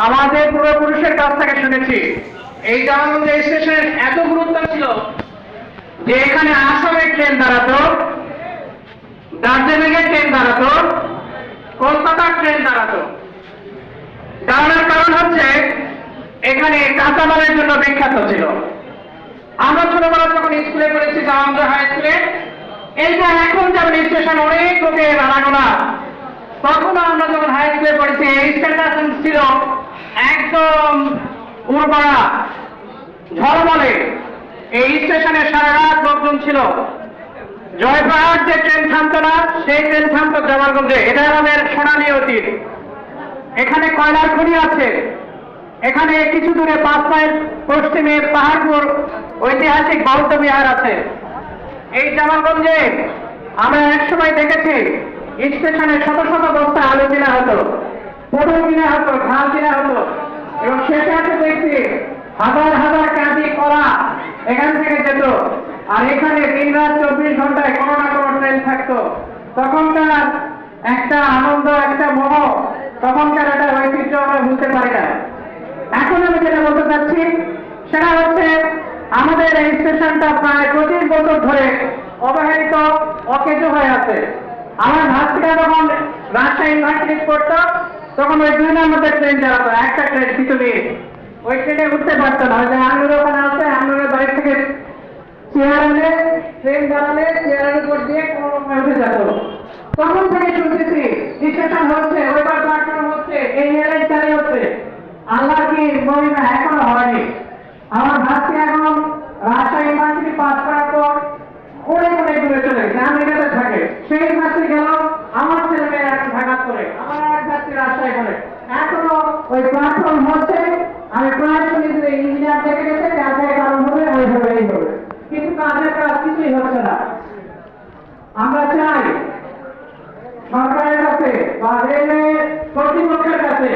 আমাদের পূর্বপুরুষের কাছ থেকে শুনেছি এই জামালগঞ্জ স্টেশনের এত গুরুত্ব ছিল যে এখানে আসামের ট্রেন দাঁড়াতো, দার্জিলিংয়ের ট্রেন দাঁড়াতো, কলকাতার ট্রেন দাঁড়াতো। দাঁড়ানোর কারণ হচ্ছে এখানে কাঁচামালের জন্য বিখ্যাত ছিল। আমরা ছোটবেলা যখন স্কুলে পড়েছি জামালগঞ্জ হাই স্কুলে, এইটা এখন যেমন স্টেশন অনেক লোকের আনাগোনা, তখন আমরা যখন হাই স্কুলে পড়েছি এই স্টেশন ছিল একদম উর্বরা ঝলমলে। এই স্টেশনে সারা রাত লোকজন ছিল। জয়পুরহাট যে ট্রেন থামতো না, সেই ট্রেন থামতো জামালগঞ্জে। এটা আমাদের সোনালী অতীত। এখানে কয়লার খনি আছে। এখানে কিছু দূরে 5 মাইল পশ্চিমে পাহাড়পুর ঐতিহাসিক বৌদ্ধ বিহার আছে। এই জামালগঞ্জে আমরা একসময় দেখেছি স্টেশনে শত শত বস্তা আলু কিনা হতো, পটল কিনা হতো, ধান কিনা হতো, এবং শেষে আছে দেখছি হাজার হাজার কাঁদি কলা এখান থেকে যেত। আর এখানে দিন রাত 24 ঘন্টায় কোনো না কোনো ট্রেন থাকতো। তখনকার একটা আনন্দ, একটা মোহ, তখনকার একটা ঐতিহ্য আমরা ভুলতে পারি না। এখন আমি যেটা বলতে চাচ্ছি সেটা হচ্ছে আমাদের এই স্টেশনটা প্রায় 25 বছর ধরে অবহেলিত, অকেজো হয়ে আছে। আমার ভাস্তিকা যখন রাজশাহী ইউনিভার্সিটি পড়তো তখন ওই 2 নম্বরের ট্রেন চালাতো, একটা ট্রেন পিছনে। ওই ট্রেনে উঠতে পারতো না। ওই যে আঙুর ওখানে আছে, আঙুরের বাড়ি থেকে চেয়ার আনে, ট্রেন দাঁড়ালে চেয়ারের উপর দিয়ে কোনো রকমে উঠে যেত। তখন থেকে শুনতেছি স্টেশন হচ্ছে, ওইবার প্ল্যাটফর্ম হচ্ছে, এই রেললাইন চালু হচ্ছে। আল্লাহ কি মহিমা এখনো হয়নি। আমার ভাবছি এখন রাজশাহী ইউনিভার্সিটি পাস করার পর অনেক অনেক দূরে চলে গেছে, আমেরিকাতে থাকে। সেই ভাষী গেল, আমার ছেলে মেয়ে এখন ঢাকা করে, আমার এক ভাষী রাজশাহী করে। এখনো ওই প্ল্যাটফর্ম হচ্ছে। আমি প্রায় শুনি যে ইঞ্জিনিয়ার দেখে গেছে, কাজের কারণ হবে, ওইভাবে এই হবে, কিন্তু কাজের কাজ কিছুই হচ্ছে না। আমরা চাই সরকারের কাছে বা রেলওয়ে কর্তৃপক্ষের কাছে